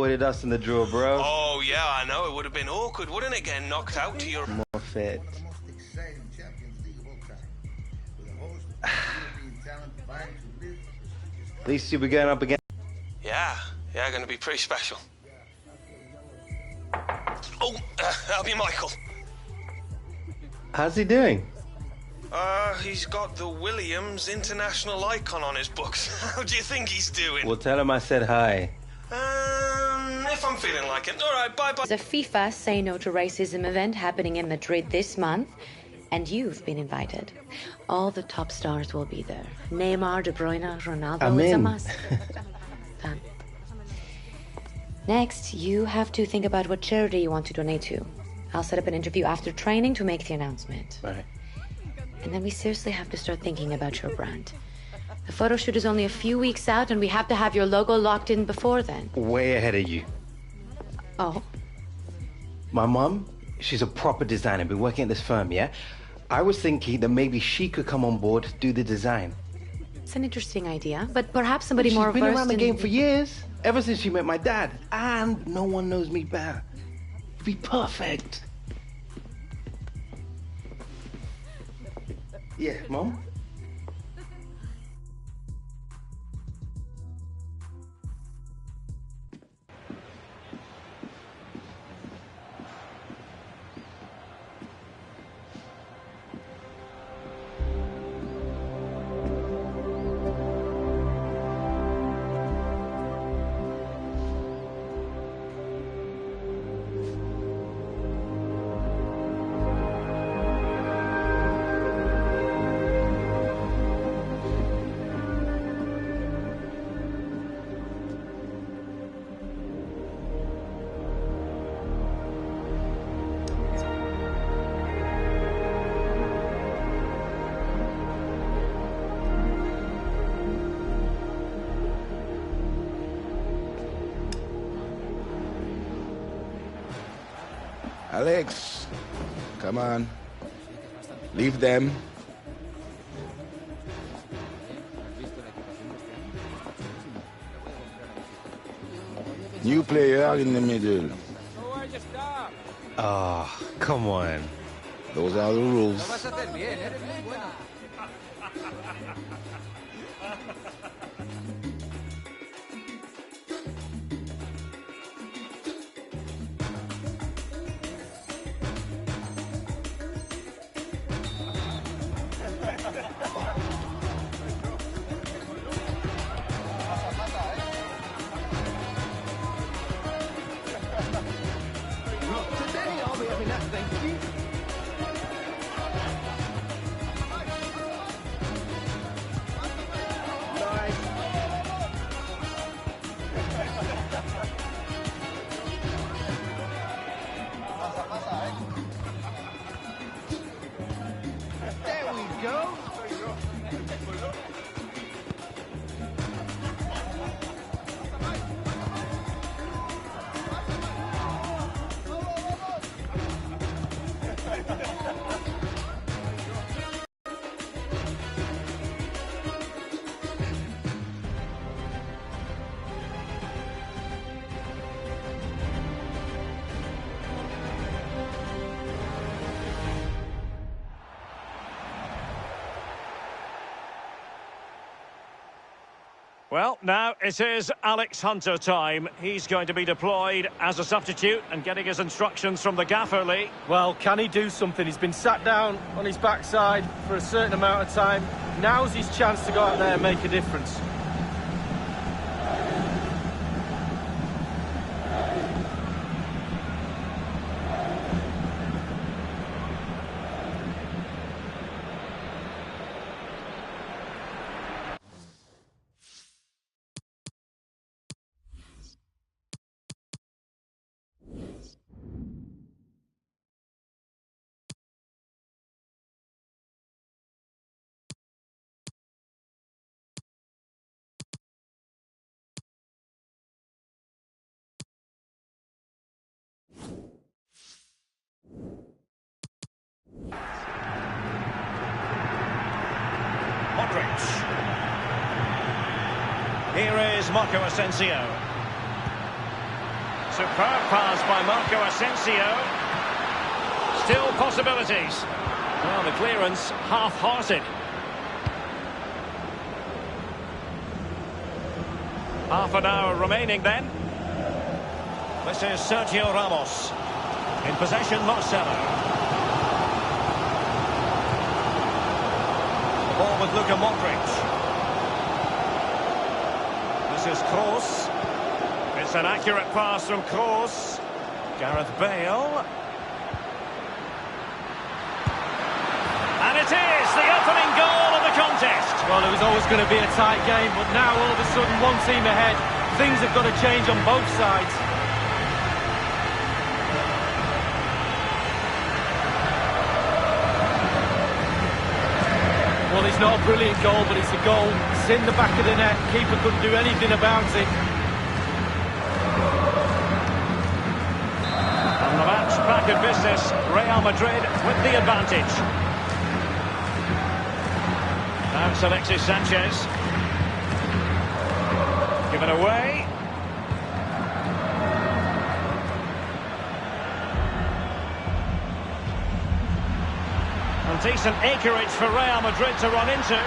avoided us in the draw, bro. Oh, yeah, I know. It would have been awkward, wouldn't it, getting knocked out to your... More fit. At least you'll be going up again. Yeah, going to be pretty special. Oh, that'll be Michael. How's he doing? He's got the Williams International Icon on his books. How do you think he's doing? Well, tell him I said hi. If I'm feeling like it. All right, bye-bye. There's a FIFA Say No to Racism event happening in Madrid this month, and you've been invited. All the top stars will be there. Neymar, De Bruyne, Ronaldo, it's a must. Done. Next, you have to think about what charity you want to donate to. I'll set up an interview after training to make the announcement. All right. And then we seriously have to start thinking about your brand. The photo shoot is only a few weeks out, and we have to have your logo locked in before then. Way ahead of you. Oh? My mum, she's a proper designer, been working at this firm, yeah? I was thinking that maybe she could come on board, do the design. It's an interesting idea, but perhaps somebody more versed in... She's been around the game for years, ever since she met my dad. And no one knows me better. It'd be perfect. Yeah, Mom? Alex, come on. Leave them. New player in the middle. Oh, come on. Those are the rules. Well, now it is Alex Hunter time. He's going to be deployed as a substitute and getting his instructions from the gaffer, Lee. Well, can he do something? He's been sat down on his backside for a certain amount of time. Now's his chance to go out there and make a difference. Here is Marco Asensio. Superb pass by Marco Asensio. Still possibilities. Well, the clearance half-hearted. Half an hour remaining then. This is Sergio Ramos. In possession, Marcelo. The ball with Luka Modric. This is Kroos. It's an accurate pass from Kroos. Gareth Bale. And it is the opening goal of the contest. Well, it was always going to be a tight game, but now all of a sudden one team ahead. Things have got to change on both sides. Well, it's not a brilliant goal, but it's a goal. It's in the back of the net. Keeper couldn't do anything about it. And the match back in business. Real Madrid with the advantage. Now it's Alexis Sanchez. Given away. And decent acreage for Real Madrid to run into.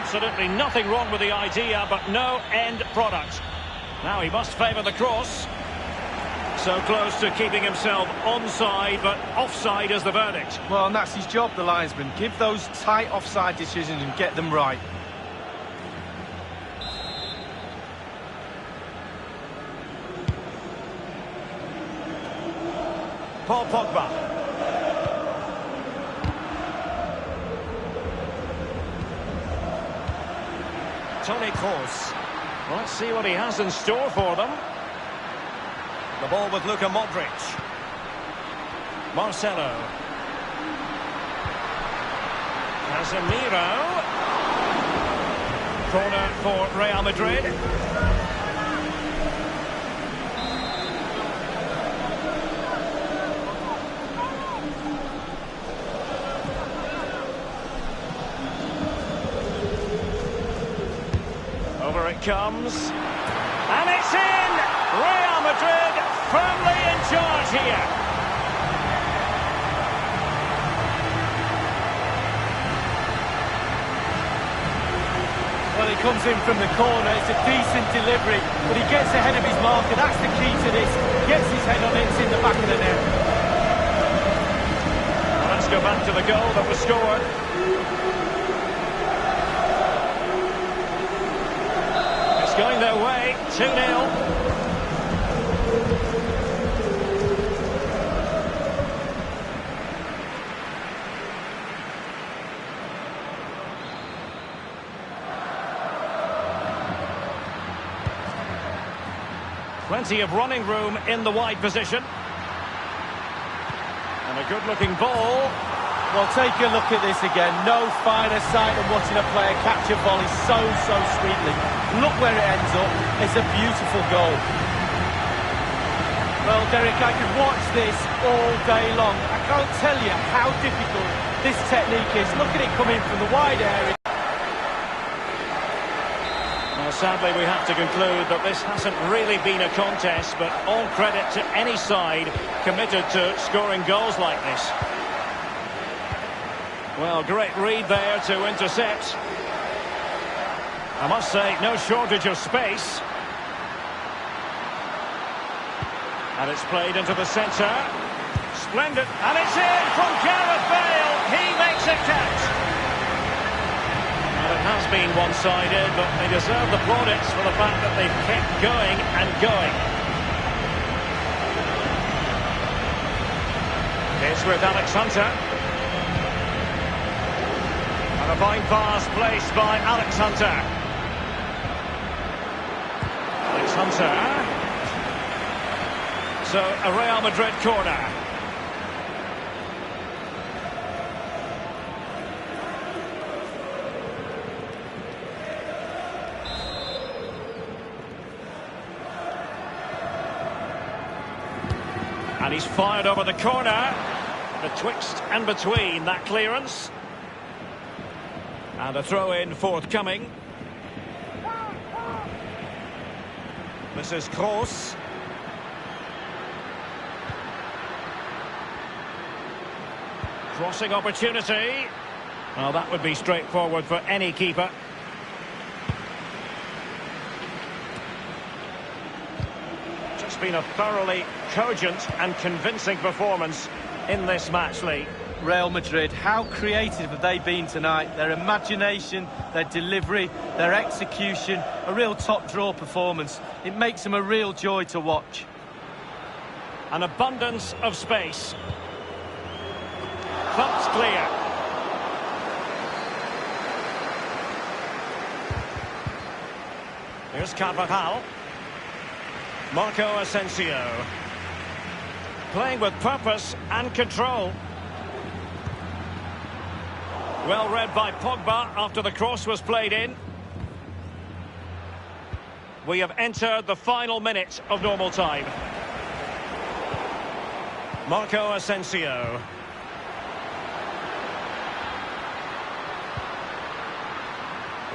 Absolutely nothing wrong with the idea, but no end product. Now he must favour the cross. So close to keeping himself onside, but offside is the verdict. Well, and that's his job, the linesman. Give those tight offside decisions and get them right. Paul Pogba. Toni Kroos. Well, let's see what he has in store for them. The ball with Luka Modric. Marcelo. Casemiro. Corner for Real Madrid. Over it comes. And it's in! Real Madrid firmly in charge here. Well, he comes in from the corner. It's a decent delivery, but he gets ahead of his marker. That's the key to this. Gets his head on it. It's in the back of the net. Well, let's go back to the goal that was scored. It's going their way. 2-0. Plenty of running room in the wide position. And a good-looking ball. Well, take a look at this again. No finer sight than watching a player catch a volley so sweetly. Look where it ends up. It's a beautiful goal. Well, Derek, I could watch this all day long. I can't tell you how difficult this technique is. Look at it coming from the wide area. Sadly, we have to conclude that this hasn't really been a contest, but all credit to any side committed to scoring goals like this. Well, great read there to intercept. I must say, no shortage of space. And it's played into the centre. Splendid. And it's in from Gareth Bale. He makes it count. Well, it has been one-sided, but they deserve the plaudits for the fact that they've kept going and going. It's with Alex Hunter. And a fine pass placed by Alex Hunter. Alex Hunter. So, a Real Madrid corner. And he's fired over the corner. Betwixt and between that clearance. And a throw-in forthcoming. This is Kroos. Crossing opportunity. Well, that would be straightforward for any keeper. Just been a thoroughly cogent and convincing performance in this match, Lee. Real Madrid, how creative have they been tonight? Their imagination, their delivery, their execution, a real top-draw performance. It makes them a real joy to watch. An abundance of space. Thumped clear. Here's Carvajal. Marco Asensio. Playing with purpose and control. Well read by Pogba after the cross was played in. We have entered the final minute of normal time. Marco Asensio.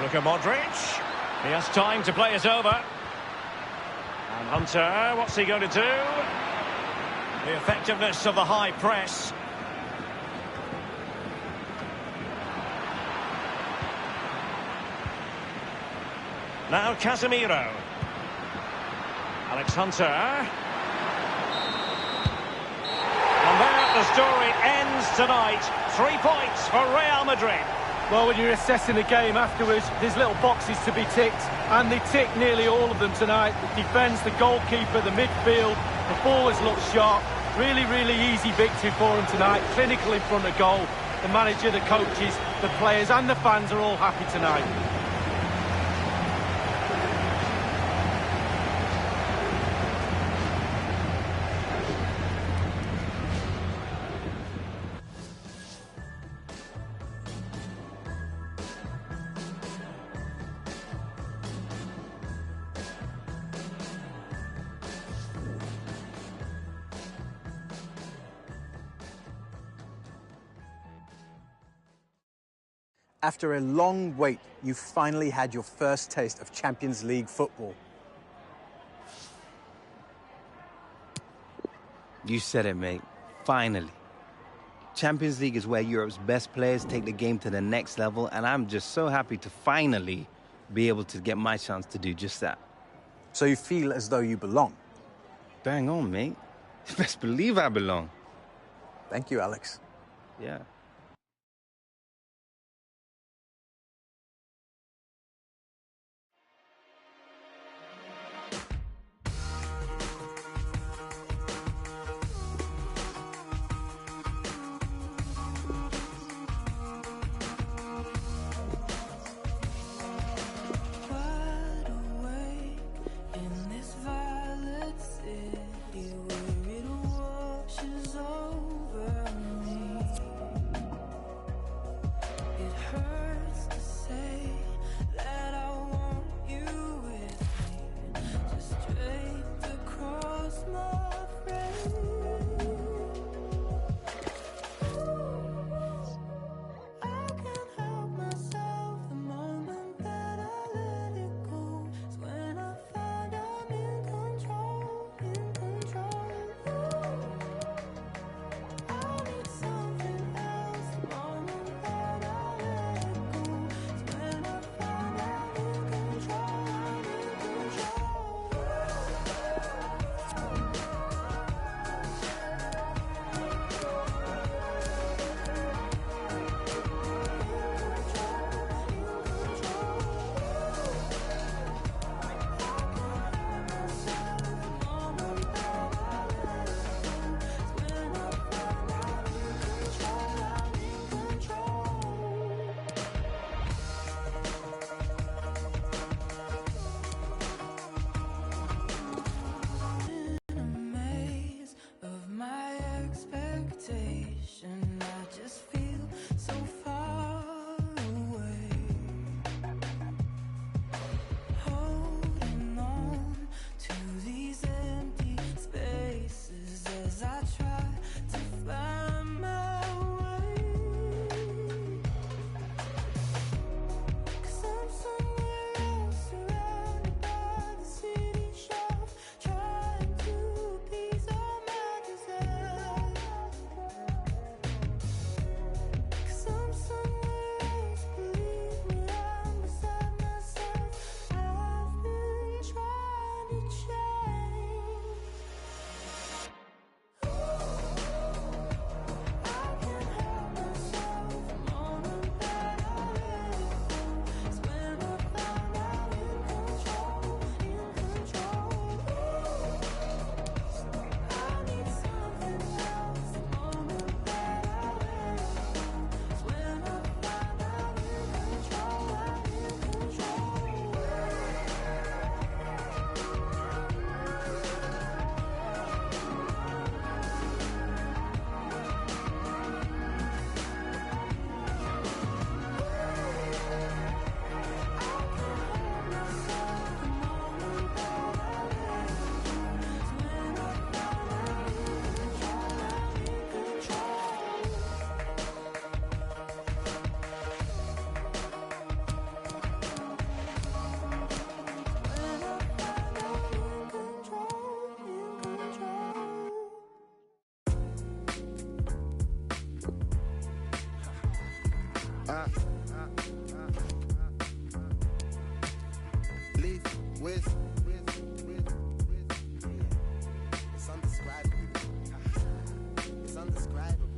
Luka Modric. He has time to play it over. And Hunter, what's he going to do? The effectiveness of the high press. Now Casemiro. Alex Hunter. And there the story ends tonight. 3 points for Real Madrid. Well, when you're assessing the game afterwards, there's little boxes to be ticked, and they tick nearly all of them tonight. The defence, the goalkeeper, the midfield, the forwards look sharp. Really, really easy victory for them tonight. Clinical in front of goal. The manager, the coaches, the players and the fans are all happy tonight. After a long wait, you finally had your first taste of Champions League football. You said it, mate. Finally. Champions League is where Europe's best players take the game to the next level, and I'm just so happy to finally be able to get my chance to do just that. So you feel as though you belong? Bang on, mate. Best believe I belong. Thank you, Alex. Yeah. Leave with. It's undescribable. It's undescribable.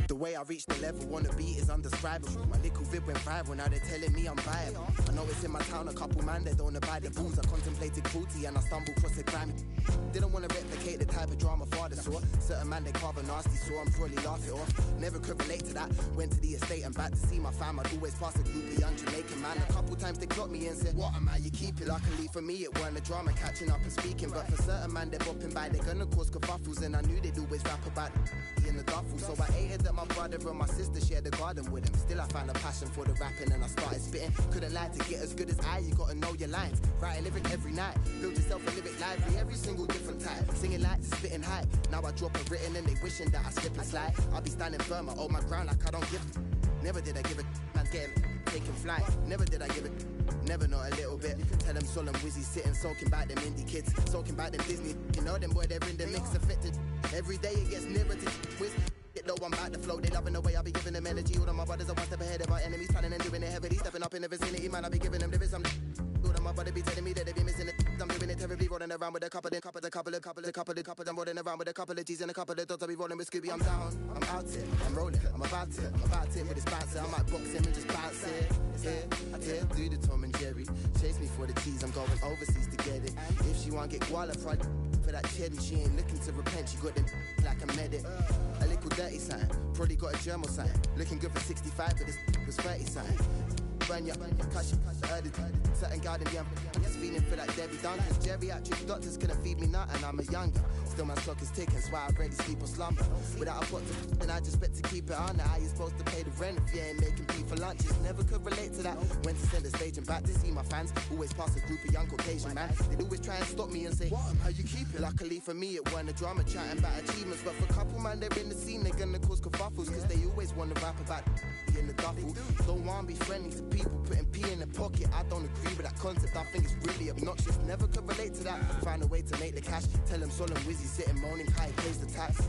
The way I reached the level on the beat is undescribable. My little vid went viral, now they're telling me I'm viable. I know it's in my town, a couple man that don't abide the rules. I contemplated cruelty and I stumbled across a crime. Didn't want to replicate the type of drama father saw. Certain man they carve a nasty, so I'm probably laugh it off. Never could relate to that. Went to the estate and back to see my fam. I'd always pass a group of young Jamaican man. A couple times they clocked me and said, what am I? You keep it luckily for me, it weren't a drama catching up and speaking. But for certain man they're bopping by, they're gonna cause kerfuffles. And I knew they'd always rap about in the duffel. So I hated that my brother and my sister shared the garden with him. Still I found a passion for the rapping and I started spitting. Couldn't lie, to get as good as I, you gotta know your lines. Write a lyric every night, build yourself a lyric lively, every single different type. Singing light to spitting high. Now I drop a written and they wishing that I slip and slide. I'll be standing firm, I hold my ground like I don't give. Never did I give it, man's getting taking flight. Never did I give it, never not a little bit. Tell them solemn wizzy sitting, soaking back them indie kids, soaking back them Disney. You know them boy, they're in the mix affected. Every day it gets nearer to whiz. Get low, I'm back to flow, they loving the way I be giving them energy. All of my brothers are one step ahead of our enemies, planning and doing it heavily. Stepping up in the vicinity, man, I be giving them lyrics. I'm all of my brother be telling me that they be missing it. I'm doing it terribly, rolling around with a couple of I'm rolling around with a couple of G's and a couple of dots. I be rolling with Scooby, I'm down, I'm out it, I'm rolling, I'm about it with this bouncer. I might box him and just bounce it. Here, do the Tom and Jerry. Chase me for the cheese, I'm going overseas to get it. If she want get guala fried for that cherry, she ain't looking to repent. She got them like a medic. A little dirty sign, probably got a germal sign. Looking good for 65, but this was 30 sign. Burn your cash, heard it. Certain garden, yeah, I'm just feeling for that Debbie Duncan. Geriatric doctors couldn't feed me nothing, I'm a younger. Still my clock is ticking, so I rarely sleep or slumber. Without a pot to then I just bet to keep it on. How you supposed to pay the rent if you ain't making pee for lunches? Never could relate to that. Went to center stage and back to see my fans. Always pass a group of young Caucasian man. They'd always try and stop me and say, what, how you keep it? Luckily for me, it weren't a drama chatting about achievements. But for a couple man, they're in the scene, they're gonna cause kerfuffles. Cause they always wanna rap about in the duffel. Don't wanna be friendly to people putting pee in their pocket. I don't agree with that concept, I think it's really obnoxious. Never could relate to that. Find a way to make the cash. Tell them solemn wizzy sitting moaning how he pays the tax.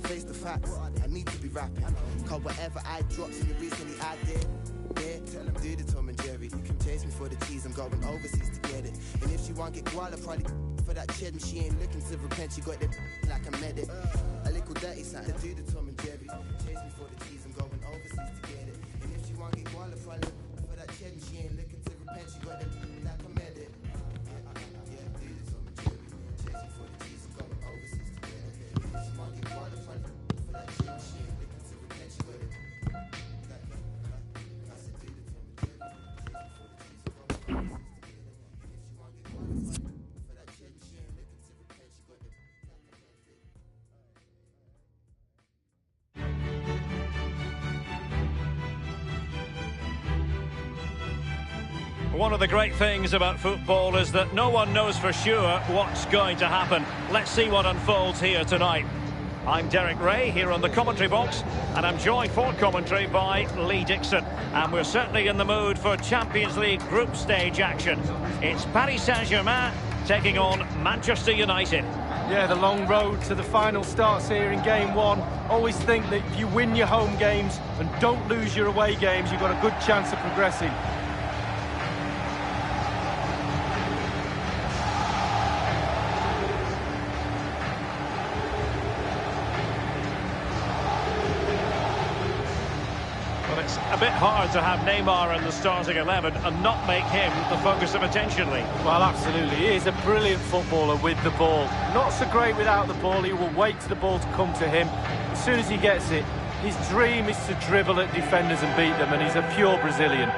Face the facts, I need to be rapping. Cause whatever I dropped in the recently I did. Tell them do the Tom and Jerry. You can chase me for the cheese, I'm going overseas to get it. And if she want get guala, probably for that cheddar, she ain't looking to repent. She got them like a medic. A little dirty sign. Do the Tom and Jerry. Chase me for the cheese, I'm going overseas to get it. And if she want get guala, probably for that cheddar, she ain't looking to repent. She got them like a medic. Yeah, do the Tom and Jerry. Chase me for the cheese, I'm going overseas to get it. And if she want get guala, probably for that cheddar, she ain't looking to repent. She got it. One of the great things about football is that no one knows for sure what's going to happen. Let's see what unfolds here tonight. I'm Derek Ray here on the commentary box, and I'm joined for commentary by Lee Dixon. And we're certainly in the mood for Champions League group stage action. It's Paris Saint-Germain taking on Manchester United. Yeah, the long road to the final starts here in game one. Always think that if you win your home games and don't lose your away games, you've got a good chance of progressing. It's a bit hard to have Neymar in the starting 11 and not make him the focus of attention, Lee. Well, absolutely. He is a brilliant footballer with the ball. Not so great without the ball. He will wait for the ball to come to him. As soon as he gets it, his dream is to dribble at defenders and beat them, and he's a pure Brazilian.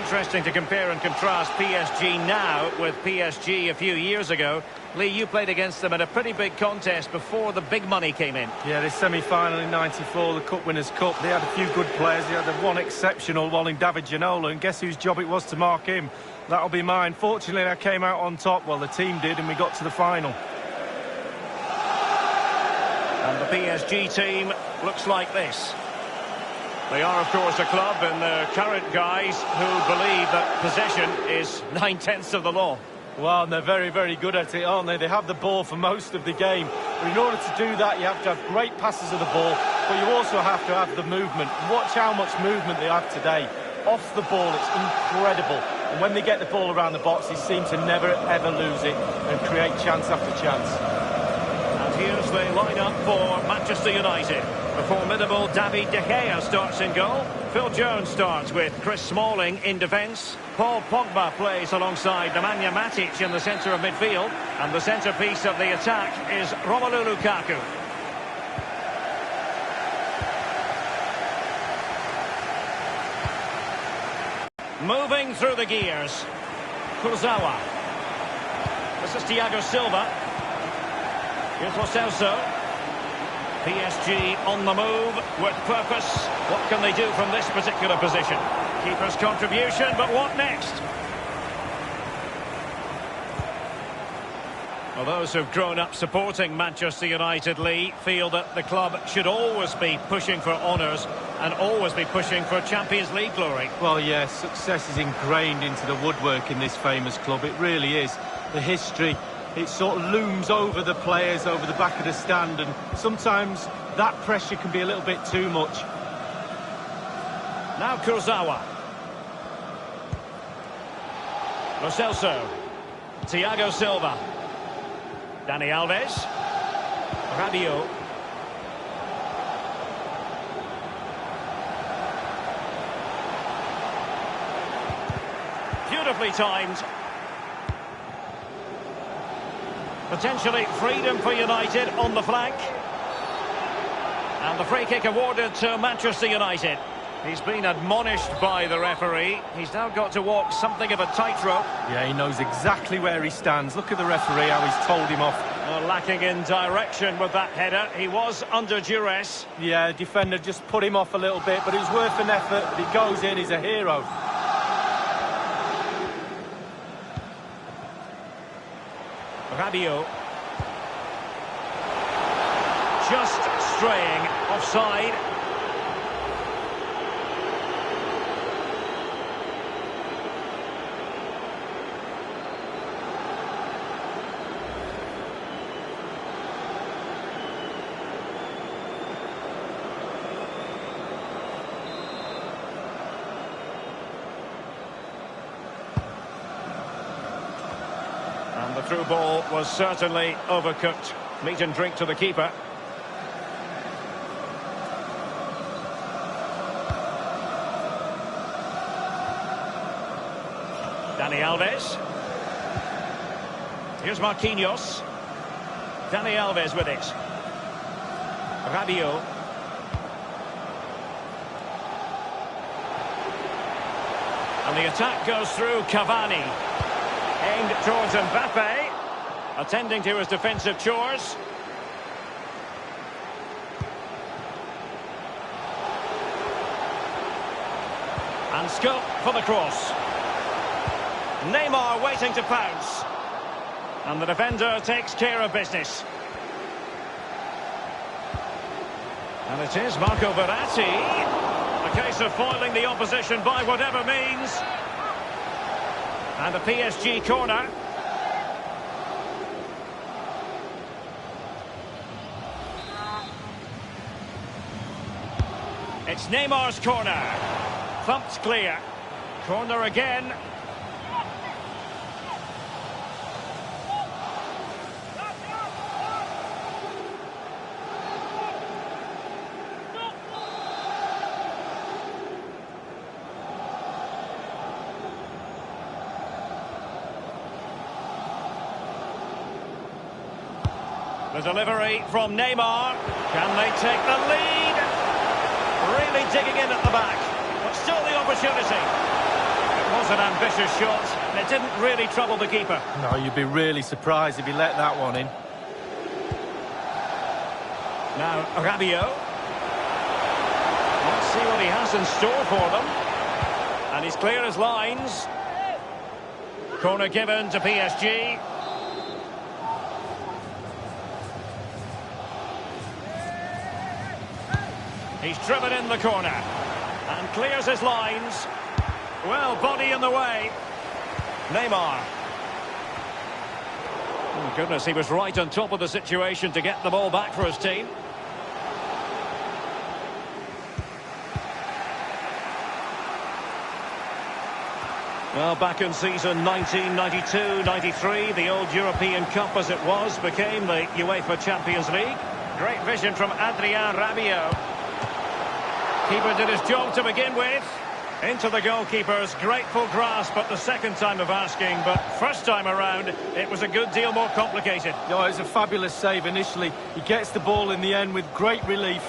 interesting to compare and contrast PSG now with PSG a few years ago. Lee, you played against them in a pretty big contest before the big money came in. Yeah, the semi-final in '94, the Cup Winners' Cup. They had a few good players. They had the one exceptional one in David Ginola, and guess whose job it was to mark him? That'll be mine. Fortunately, I came out on top. Well, the team did, and we got to the final. And the PSG team looks like this. They are, of course, a club, and the current guys who believe that possession is 9/10 of the law. Well, and they're very, very good at it, aren't they? They have the ball for most of the game. But in order to do that, you have to have great passes of the ball, but you also have to have the movement. Watch how much movement they have today. Off the ball, it's incredible. And when they get the ball around the box, they seem to never, ever lose it and create chance after chance. And here's the lineup for Manchester United. The formidable David De Gea starts in goal. Phil Jones starts with Chris Smalling in defence. Paul Pogba plays alongside Nemanja Matic in the centre of midfield. And the centrepiece of the attack is Romelu Lukaku. Moving through the gears. Kurzawa. This is Thiago Silva. Here's Lo Celso. PSG on the move with purpose. What can they do from this particular position? Keeper's contribution, but what next? Well, those who've grown up supporting Manchester United, Lee, feel that the club should always be pushing for honours and always be pushing for Champions League glory. Well, yes, success is ingrained into the woodwork in this famous club. It really is. The history, it sort of looms over the players, over the back of the stand, and sometimes that pressure can be a little bit too much. Now Kurzawa. Lo Celso. Thiago Silva. Dani Alves. Rabiot. Beautifully timed. Potentially freedom for United on the flank. And the free kick awarded to Manchester United. He's been admonished by the referee. He's now got to walk something of a tightrope. Yeah, he knows exactly where he stands. Look at the referee, how he's told him off. Lacking in direction with that header. He was under duress. Yeah, the defender just put him off a little bit, but it was worth an effort. He goes in, he's a hero. Rabiot. Just straying offside. And the through ball was certainly overcooked. Meat and drink to the keeper. Dani Alves. Here's Marquinhos. Dani Alves with it. Rabiot. And the attack goes through Cavani. Aimed towards Mbappe. Attending to his defensive chores. And scope for the cross. Neymar waiting to pounce. And the defender takes care of business. And it is Marco Verratti. A case of foiling the opposition by whatever means. And a PSG corner. It's Neymar's corner. Thumped clear. Corner again. The delivery from Neymar. Can they take the lead? Really digging in at the back. But still the opportunity. It was an ambitious shot. It didn't really trouble the keeper. No, you'd be really surprised if he let that one in. Now, Rabiot. Let's see what he has in store for them. And he's clear as lines. Corner given to PSG. He's driven in the corner. And clears his lines. Well, body in the way. Neymar. Oh, goodness, he was right on top of the situation to get the ball back for his team. Well, back in season 1992-93, the old European Cup as it was became the UEFA Champions League. Great vision from Adrien Rabiot. Keeper did his job to begin with. Into the goalkeeper's grateful grasp at the second time of asking, but first time around, it was a good deal more complicated. No, it was a fabulous save initially. He gets the ball in the end with great relief.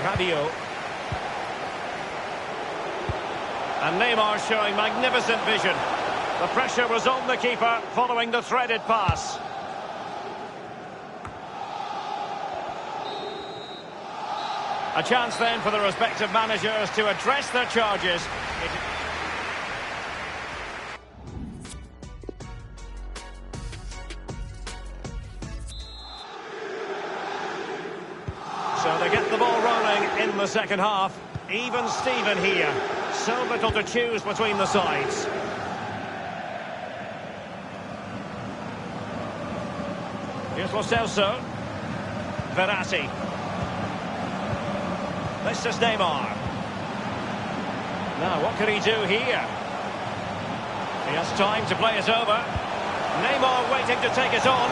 Rabiot. And Neymar showing magnificent vision. The pressure was on the keeper following the threaded pass. A chance then for the respective managers to address their charges. So they get the ball rolling in the second half. Even Steven here. So little to choose between the sides. Here's Lo Celso. Verratti. This is Neymar. Now, what can he do here? He has time to play it over. Neymar waiting to take it on.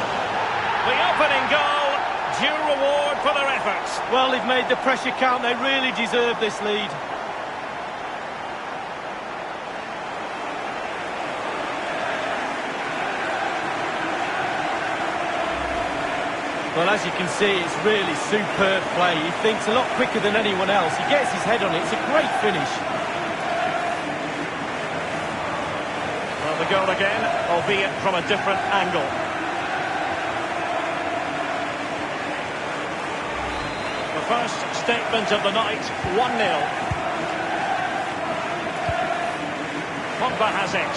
The opening goal, due reward for their efforts. Well, they've made the pressure count. They really deserve this lead. Well, as you can see, it's really superb play. He thinks a lot quicker than anyone else. He gets his head on it. It's a great finish. Well, the goal again, albeit from a different angle. The first statement of the night, 1-0. Pogba has it.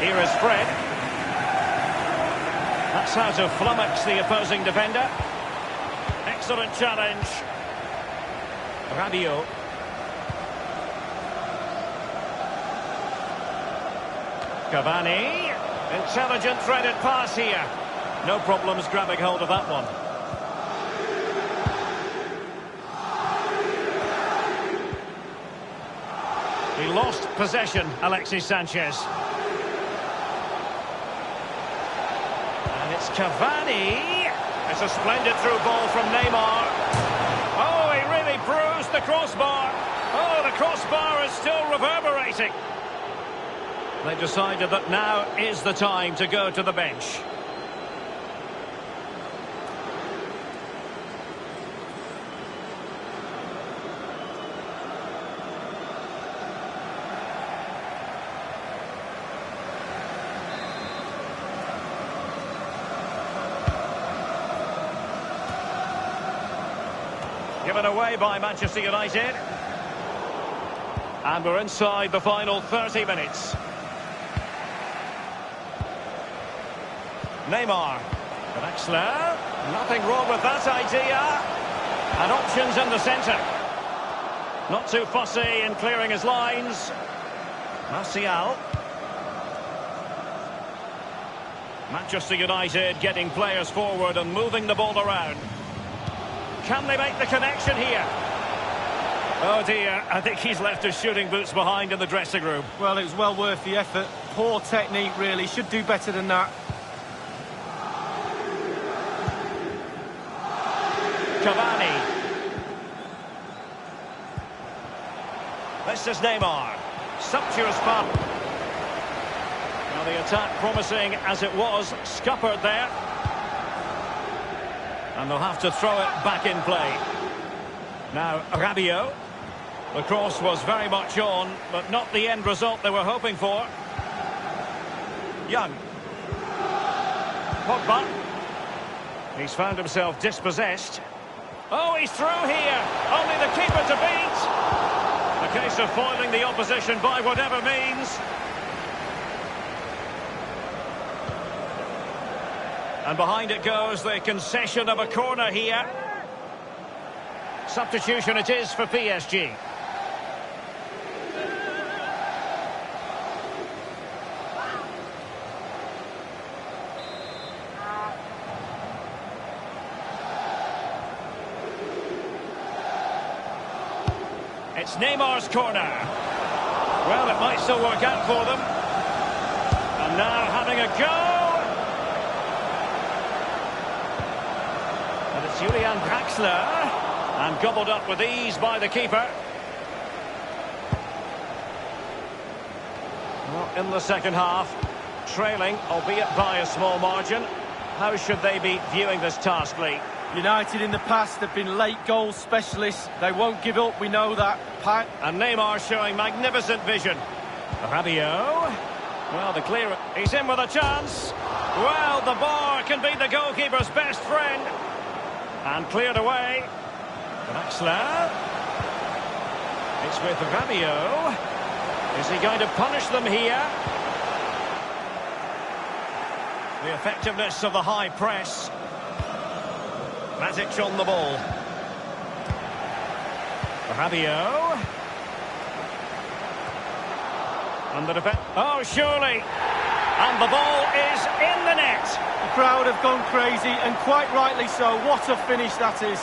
Here is Fred. That's how to flummox the opposing defender. Excellent challenge. Rabiot. Cavani. Intelligent threaded pass here. No problems grabbing hold of that one. He lost possession, Alexis Sanchez. It's Cavani. It's a splendid through ball from Neymar. Oh, he really bruised the crossbar. Oh, the crossbar is still reverberating. They've decided that now is the time to go to the bench. Given away by Manchester United. And we're inside the final 30 minutes. Neymar. Draxler. Nothing wrong with that idea. And options in the centre. Not too fussy in clearing his lines. Martial. Manchester United getting players forward and moving the ball around. Can they make the connection here? Oh dear, I think he's left his shooting boots behind in the dressing room. Well, it was well worth the effort. Poor technique, really. Should do better than that. Cavani. This is Neymar. Sumptuous pass. Now the attack promising as it was, scuppered there. And they'll have to throw it back in play. Now, Rabiot. The cross was very much on, but not the end result they were hoping for. Young. Pogba. He's found himself dispossessed. Oh, he's through here. Only the keeper to beat. A case of foiling the opposition by whatever means. And behind it goes the concession of a corner here. Substitution it is for PSG. It's Neymar's corner. Well, it might still work out for them. And now having a go. And it's Julian Draxler. And gobbled up with ease by the keeper. Well, in the second half, trailing, albeit by a small margin. How should they be viewing this task, Lee? United in the past have been late goal specialists. They won't give up, we know that. And Neymar showing magnificent vision. Rabiot. Well, the clearance. He's in with a chance. Well, the bar can be the goalkeeper's best friend. And cleared away. Draxler. It's with Rabiot. Is he going to punish them here? The effectiveness of the high press. Matic on the ball. Rabiot. And the defense. Oh, surely. And the ball is in the net. The crowd have gone crazy, and quite rightly so. What a finish that is.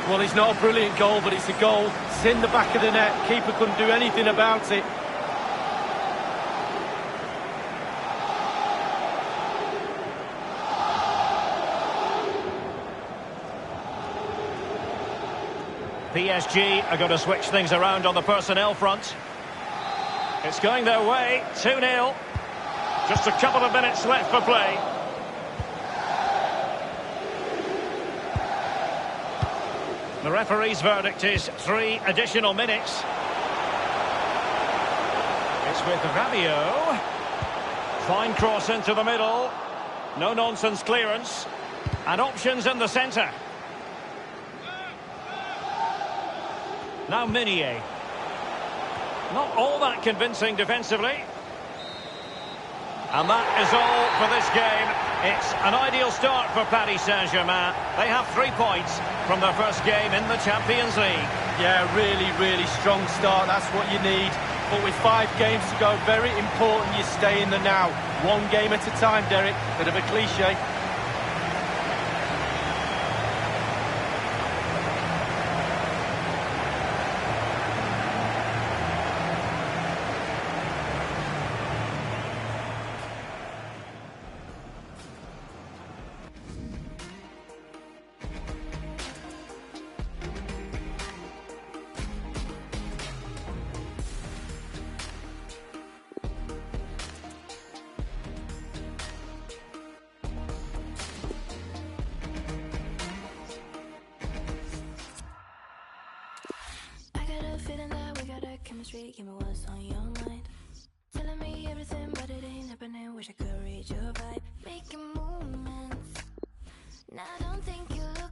Well, it's not a brilliant goal, but it's a goal. It's in the back of the net. Keeper couldn't do anything about it. PSG are going to switch things around on the personnel front. It's going their way, 2-0. Just a couple of minutes left for play. The referee's verdict is 3 additional minutes. It's with Rabiot. Fine cross into the middle. No-nonsense clearance. And options in the centre. Now Meunier. Not all that convincing defensively. And that is all for this game. It's an ideal start for Paris Saint-Germain. They have 3 points from their first game in the Champions League. Yeah, really, really strong start. That's what you need. But with 5 games to go, very important you stay in the now. 1 game at a time, Derek. Bit of a cliche. Give me what's on your mind. Telling me everything, but it ain't happening. Wish I could read your vibe. Making movements. Now I don't think you look